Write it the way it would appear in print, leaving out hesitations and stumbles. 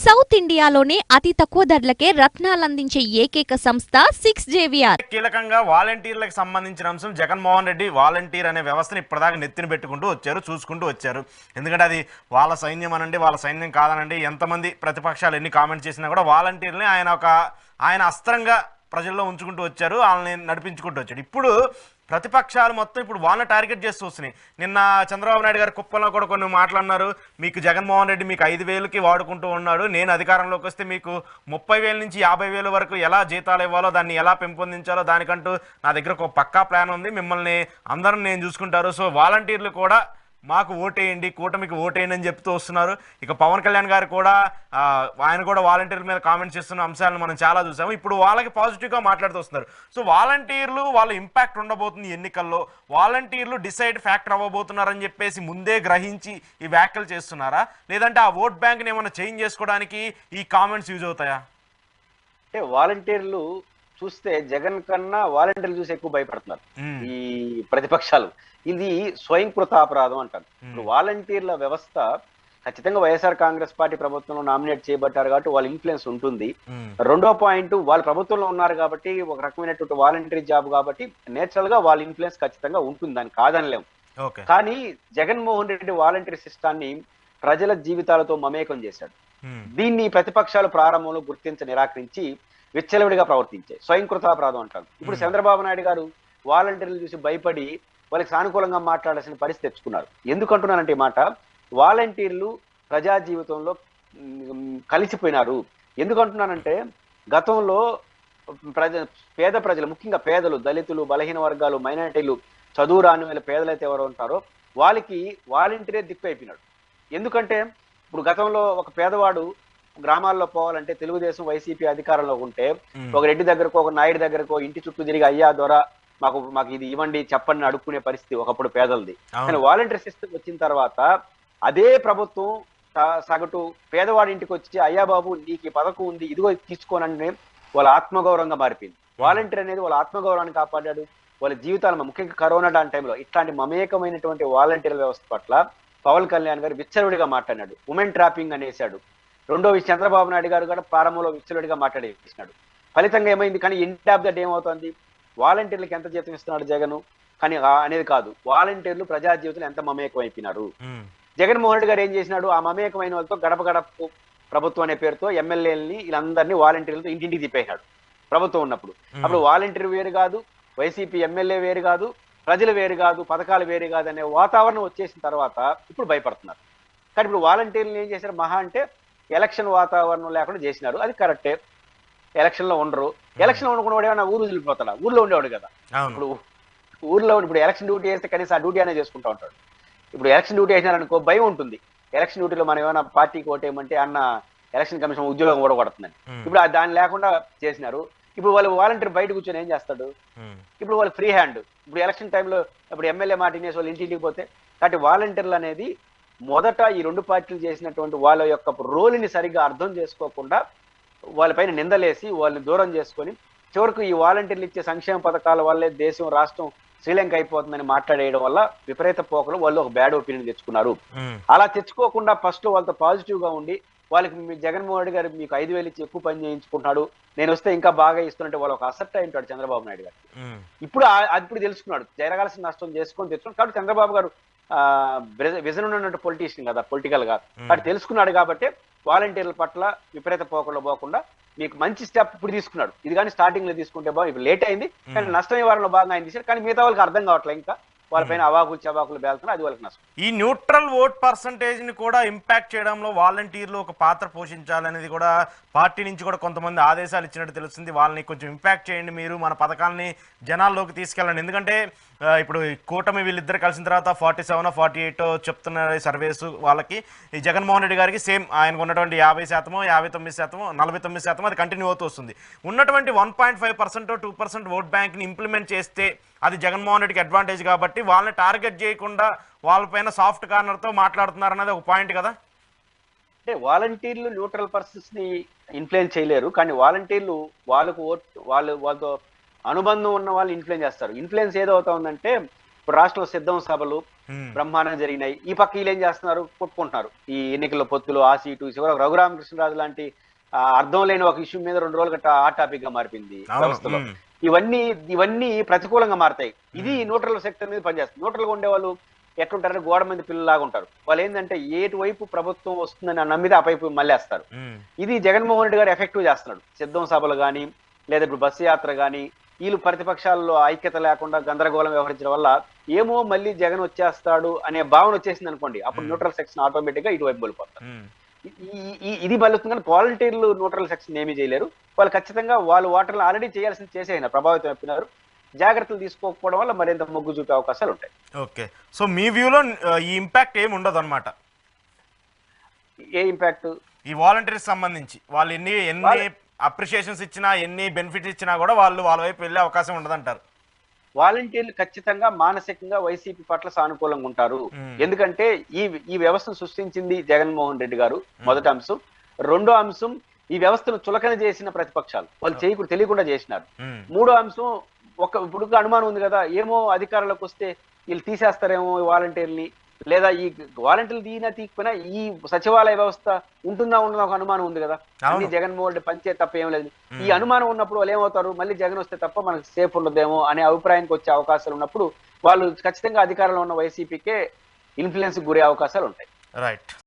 South ఇండియాలోనే అతి తక్కువ ధరలకే రత్నాలందించే ఏకైక సంస్థ 6JVR. కీలకంగా వాలంటీర్లకు సంబంధించిన అంశం జగన్మోహన్ రెడ్డి వాలంటీర్ అనే వ్యవస్థను ఇప్పటిదాకా నెత్తిన పెట్టుకుంటూ వచ్చారు, చూసుకుంటూ వచ్చారు. ఎందుకంటే అది వాళ్ళ సైన్యం అనండి, వాళ్ళ సైన్యం కాదనండి, ఎంతమంది ప్రతిపక్షాలు ఎన్ని కామెంట్స్ చేసినా కూడా వాలంటీర్ని ఆయన అస్త్రంగా ప్రజల్లో ఉంచుకుంటూ వచ్చారు, వాళ్ళని నడిపించుకుంటూ వచ్చాడు. ఇప్పుడు ప్రతిపక్షాలు మొత్తం ఇప్పుడు వాళ్ళని టార్గెట్ చేస్తూ వస్తున్నాయి. నిన్న చంద్రబాబు నాయుడు గారు కుప్పంలో కూడా కొన్ని మాట్లాడినారు. మీకు జగన్మోహన్ రెడ్డి మీకు 5,000కి వాడుకుంటూ ఉన్నాడు, నేను అధికారంలోకి వస్తే మీకు 30,000 నుంచి 50,000 వరకు ఎలా జీతాలు ఇవ్వాలో, దాన్ని ఎలా పెంపొందించాలో దానికంటూ నా దగ్గర ఒక పక్కా ప్లాన్ ఉంది, మిమ్మల్ని అందరం నేను చూసుకుంటారు. సో వాలంటీర్లు కూడా మాకు ఓటేయండి, కూటమికి ఓటేయండి అని చెప్తూ వస్తున్నారు. ఇక పవన్ కళ్యాణ్ గారు కూడా ఆయన కూడా వాలంటీర్ల మీద కామెంట్స్ చేస్తున్న అంశాలను మనం చాలా చూసాము. ఇప్పుడు వాళ్ళకి పాజిటివ్గా మాట్లాడుతూ వస్తున్నారు. సో వాలంటీర్లు వాళ్ళ ఇంపాక్ట్ ఉండబోతుంది ఎన్నికల్లో, వాలంటీర్లు డిసైడ్ ఫ్యాక్టర్ అవ్వబోతున్నారని చెప్పేసి ముందే గ్రహించి ఈ వ్యాఖ్యలు చేస్తున్నారా, లేదంటే ఆ ఓట్ బ్యాంక్ని ఏమైనా చేంజ్ చేసుకోవడానికి ఈ కామెంట్స్ యూజ్ అవుతాయా? అంటే వాలంటీర్లు చూస్తే జగన్ కన్నా వాలంటీర్లు చూసి ఎక్కువ భయపడుతున్నారు ఈ ప్రతిపక్షాలు. ఇది స్వయంకృత అపరాధం అంటారు. ఇప్పుడు వాలంటీర్ల వ్యవస్థ ఖచ్చితంగా వైఎస్ఆర్ కాంగ్రెస్ పార్టీ ప్రభుత్వంలో నామినేట్ చేయబడ్డారు కాబట్టి వాళ్ళ ఇన్ఫ్లుయెన్స్ ఉంటుంది. రెండో పాయింట్, వాళ్ళ ప్రభుత్వంలో ఉన్నారు కాబట్టి ఒక రకమైనటువంటి వాలంటీర్ జాబ్ కాబట్టి నేచురల్ గా వాళ్ళ ఇన్ఫ్లుయెన్స్ ఖచ్చితంగా ఉంటుంది, దాన్ని కాదనలేము. కానీ జగన్మోహన్ రెడ్డి వాలంటీర్ సిస్టాన్ని ప్రజల జీవితాలతో మమేకం చేశాడు. దీన్ని ప్రతిపక్షాలు ప్రారంభంలో నిరాకరించి విచ్చలవిడిగా ప్రవర్తించాయి. స్వయంకృతాపరాధం అంటారు. ఇప్పుడు చంద్రబాబు నాయుడు గారు వాలంటీర్లు చూసి భయపడి వాళ్ళకి సానుకూలంగా మాట్లాడాల్సిన పరిస్థితి తెచ్చుకున్నారు. ఎందుకంటున్నానంటే ఈ మాట, వాలంటీర్లు ప్రజా జీవితంలో కలిసిపోయినారు. ఎందుకంటున్నానంటే గతంలో పేద ప్రజలు, ముఖ్యంగా పేదలు, దళితులు, బలహీన వర్గాలు, మైనారిటీలు, చదువు రాని వాళ్ళ పేదలైతే ఎవరు ఉంటారో వాళ్ళకి వాలంటీరే దిక్కు అయిపోయినాడు. ఎందుకంటే ఇప్పుడు గతంలో ఒక పేదవాడు గ్రామాల్లో పోవాలంటే తెలుగుదేశం వైసీపీ అధికారంలో ఉంటే ఒక రెడ్డి దగ్గరకో ఒక నాయుడు దగ్గరకో ఇంటి చుట్టూ తిరిగి అయ్యా ద్వారా మాకు ఇది ఇవ్వండి చెప్పండి అడుక్కునే పరిస్థితి ఒకప్పుడు పేదలది. కానీ వాలంటీర్ సిస్టమ్ వచ్చిన తర్వాత అదే ప్రభుత్వం సగటు పేదవాడి ఇంటికి వచ్చి అయ్యా బాబు నీకు ఈ పథకం ఉంది ఇదిగో తీసుకోనని వాళ్ళ ఆత్మగౌరవంగా మారిపోయింది. వాలంటీర్ అనేది వాళ్ళ ఆత్మగౌరవాన్ని కాపాడాడు, వాళ్ళ జీవితాలు, ముఖ్యంగా కరోనా టైంలో ఇట్లాంటి మమేకమైనటువంటి వాలంటీర్ వ్యవస్థ పట్ల పవన్ కళ్యాణ్ గారు విచ్చలవిడిగా మాట్లాడినాడు. ఉమెన్ ట్రాపింగ్ అనేసాడు. రెండో విషయం, చంద్రబాబు నాయుడు గారు కూడా ప్రారంభంలో విచ్చలవిడిగా మాట్లాడేసినాడు. ఫలితంగా ఏమైంది, కానీ ఎండ్ ఆఫ్ ద డే ఏమవుతుంది, వాలంటీర్లకు ఎంత జీతం ఇస్తున్నాడు జగన్ కానీ అనేది కాదు, వాలంటీర్లు ప్రజా జీవితంలో ఎంత మమేకం అయిపోయినారు. జగన్మోహన్ రెడ్డి గారు ఏం చేసినాడు, ఆ మమేకమైన వాళ్ళతో గడప గడప ప్రభుత్వం అనే పేరుతో ఎమ్మెల్యేలని వీళ్ళందరినీ వాలంటీర్లతో ఇంటింటికి తిప్పేశాడు ప్రభుత్వం ఉన్నప్పుడు. అప్పుడు వాలంటీర్ వేరు కాదు, వైసీపీ ఎమ్మెల్యే వేరు కాదు, ప్రజలు వేరు కాదు, పథకాలు వేరు కాదు అనే వాతావరణం వచ్చేసిన తర్వాత ఇప్పుడు భయపడుతున్నారు. కానీ ఇప్పుడు వాలంటీర్లు ఏం చేశారు, మహా అంటే ఎలక్షన్ వాతావరణం లేకుండా చేసినారు. అది కరెక్టే, ఎలక్షన్ లో ఉండరు. ఎలక్షన్ ఉండకుండా ఏమైనా ఊరు వదిలిపోతాడా, ఊర్లో ఉండేవాడు కదా. ఇప్పుడు ఊర్లో ఇప్పుడు ఎలక్షన్ డ్యూటీ వేస్తే కనీసం ఆ డ్యూటీ అనేది చేసుకుంటూ ఉంటాడు. ఇప్పుడు ఎలక్షన్ డ్యూటీ వేసినారనుకో భయం ఉంటుంది. ఎలక్షన్ డ్యూటీలో మనం ఏమైనా పార్టీకి ఓటేయమంటే అన్న ఎలక్షన్ కమిషన్ ఉద్యోగం ఓడగొడుతుందని. ఇప్పుడు దాన్ని లేకుండా చేసినారు. ఇప్పుడు వాళ్ళు వాలంటీర్ బయట కూర్చొని ఏం చేస్తాడు, ఇప్పుడు వాళ్ళు ఫ్రీ హ్యాండ్. ఇప్పుడు ఎలక్షన్ టైంలో ఇప్పుడు ఎమ్మెల్యే మాట వినేసి వాళ్ళు ఇంటింటికి పోతే. కాబట్టి వాలంటీర్లు అనేది మొదట ఈ రెండు పార్టీలు చేసినటువంటి వాళ్ళ యొక్క రోల్ని సరిగ్గా అర్థం చేసుకోకుండా వాళ్ళపైన నిందలేసి వాళ్ళని దూరం చేసుకొని చివరకు ఈ వాలంటీర్లు ఇచ్చే సంక్షేమ పథకాల వల్లే దేశం, రాష్ట్రం శ్రీలంక అయిపోతుందని మాట్లాడేయడం వల్ల విపరీత పోకలు వాళ్ళు ఒక బ్యాడ్ ఒపీనియన్ తెచ్చుకున్నారు. అలా తెచ్చుకోకుండా ఫస్ట్ వాళ్ళతో పాజిటివ్ గా ఉండి వాళ్ళకి జగన్మోహన్ రెడ్డి గారు మీకు 5,000 ఇచ్చి ఎక్కువ పని చేయించుకుంటున్నాడు, నేను వస్తే ఇంకా బాగా ఇస్తున్నట్టు వాళ్ళు ఒక అసెప్ట్ అయి ఉంటాడు చంద్రబాబు నాయుడు గారు. ఇప్పుడు తెలుసుకున్నాడు జరగాల్సిన నష్టం చేసుకొని తెచ్చుకున్నాడు. కాబట్టి చంద్రబాబు గారు విజన్ ఉన్నట్టు పొలిటీషియన్ కదా, పొలిటికల్ గా అది తెలుసుకున్నాడు. కాబట్టి వాలంటీర్ల పట్ల విపరీత పోకల్లో పోకుండా మీకు మంచి స్టెప్ ఇప్పుడు తీసుకున్నాడు. ఇది కానీ స్టార్టింగ్ లో తీసుకుంటే బాగా, ఇప్పుడు లేట్ అయింది కానీ నష్టం నివారణలో భాగంగా ఆయన తీశారు. కానీ మిగతా వాళ్ళకి అర్థం కావట్లేదు, ఇంకా వాళ్ళపైన అవాకులు చవాకులు బేలుతున్నా, అది వాళ్ళకి నష్టం. ఈ న్యూట్రల్ ఓట్ పర్సంటేజ్ ని కూడా ఇంపాక్ట్ చేయడంలో వాలంటీర్లు ఒక పాత్ర పోషించాలనేది కూడా పార్టీ నుంచి కూడా కొంతమంది ఆదేశాలు ఇచ్చినట్టు తెలుస్తుంది. వాళ్ళని కొంచెం ఇంపాక్ట్ చేయండి, మీరు మన పథకాలని జనాల్లోకి తీసుకెళ్ళండి. ఎందుకంటే ఇప్పుడు కూటమి వీళ్ళిద్దరు కలిసిన తర్వాత 47, 48 చెప్తున్న సర్వేస్ వాళ్ళకి, ఈ జగన్మోహన్ రెడ్డి గారికి సేమ్ ఆయనకు ఉన్నటువంటి 50%, 59%, 49% అది కంటిన్యూ అవుతూ వస్తుంది. ఉన్నటువంటి 1.5%, 2% ఓట్ బ్యాంక్ని ఇంప్లిమెంట్ చేస్తే అది జగన్మోహన్ రెడ్డికి అడ్వాంటేజ్ కాబట్టి వాళ్ళని టార్గెట్ చేయకుండా వాళ్ళపైన సాఫ్ట్ కార్నర్తో మాట్లాడుతున్నారు అన్నది ఒక పాయింట్ కదా. అంటే వాలంటీర్లు న్యూట్రల్ పర్సన్స్ ని ఇన్ఫ్లుయెన్స్ చేయలేరు, కానీ వాలంటీర్లు వాళ్ళతో అనుబంధం ఉన్న వాళ్ళు ఇన్ఫ్లుయెన్స్ చేస్తారు. ఇన్ఫ్లుయెన్స్ ఏదవుతా ఉందంటే ఇప్పుడు రాష్ట్రంలో సిద్ధం సభలు, బ్రహ్మాండంగా జరిగినాయి. ఈ పక్క వీళ్ళు ఏం చేస్తున్నారు, కొట్టుకుంటున్నారు. ఈ ఎన్నికల పొత్తులు, ఆ సీటు చివరకు రఘురామకృష్ణరాజు లాంటి అర్థం లేని ఒక ఇష్యూ మీద 2 రోజులు గట్ట ఆ టాపిక్ గా మారిపోయింది వ్యవస్థలో. ఇవన్నీ ప్రతికూలంగా మారుతాయి. ఇది న్యూట్రల్ సెక్టర్ మీద పనిచేస్తుంది. న్యూట్రల్ గా ఉండే వాళ్ళు ఎట్లుంటారంటే గోడ మంది పిల్లలాగా ఉంటారు. వాళ్ళు ఏంటంటే ఏటువైపు ప్రభుత్వం వస్తుందని నమ్మితే ఆ వైపు మళ్ళేస్తారు. ఇది జగన్మోహన్ రెడ్డి గారు ఎఫెక్టివ్ చేస్తున్నాడు. సిద్ధం సభలు కానీ లేదా ఇప్పుడు బస్సు యాత్ర కానీ వీళ్ళు ప్రతిపక్షాల్లో ఐక్యత లేకుండా గందరగోళం వ్యవహరించడం వల్ల ఏమో మళ్ళీ జగన్ వచ్చేస్తాడు అనే భావన వచ్చేసింది అనుకోండి, అప్పుడు న్యూట్రల్ సెక్షన్ ఆటోమేటిక్ గా ఇటువైపు వెళ్ళిపోతారు. ఇది బలుతుంది. కానీ వాలంటీర్లు న్యూట్రల్ సెక్షన్ ఏమీ చేయలేరు. వాళ్ళు ఖచ్చితంగా వాళ్ళు ఓటర్లు ఆల్రెడీ చేయాల్సింది చేసేయన ప్రభావితం అయిపోయినారు. జాగ్రత్తలు తీసుకోకపోవడం వల్ల మరింత మొగ్గు చూపే అవకాశాలు ఉంటాయి. ఓకే, సో మీ వ్యూలో ఈ ఇంపాక్ట్ ఏమి ఉండదు అనమాట. ఏ ఇంపాక్ట్? ఈ వాలంటీర్స్ సంబంధించి వాళ్ళు ఎన్ని అప్రిషియేషన్స్ ఇచ్చినా, ఎన్ని బెనిఫిట్స్ ఇచ్చినా కూడా వాళ్ళు వాళ్ళ వైపు వెళ్ళే అవకాశం ఉండదంటారు. వాలంటీర్లు ఖచ్చితంగా మానసికంగా వైసీపీ పట్ల సానుకూలంగా ఉంటారు. ఎందుకంటే ఈ వ్యవస్థను సృష్టించింది జగన్మోహన్ రెడ్డి గారు, మొదటి అంశం. రెండో అంశం, ఈ వ్యవస్థను చులకన చేసిన ప్రతిపక్షాలు వాళ్ళు తెలియకుండా చేసినారు. మూడో అంశం, ఇప్పుడు అనుమానం ఉంది కదా, ఏమో అధికారంలోకి వస్తే వీళ్ళు తీసేస్తారేమో ఈ వాలంటీర్ని, లేదా ఈ వాలంటీర్లు తీయకపోయినా ఈ సచివాలయ వ్యవస్థ ఉంటుందా ఒక అనుమానం ఉంది కదా. అన్ని జగన్మోహన్ రెడ్డి పంచే తప్ప ఏం లేదు. ఈ అనుమానం ఉన్నప్పుడు వాళ్ళు ఏమవుతారు, మళ్ళీ జగన్ వస్తే తప్ప మనకు సేఫ్ ఉండదేమో అనే అభిప్రాయానికి వచ్చే అవకాశాలు ఉన్నప్పుడు వాళ్ళు ఖచ్చితంగా అధికారంలో ఉన్న వైసీపీకే ఇన్ఫ్లుయెన్స్ గురే అవకాశాలు ఉంటాయి. రైట్.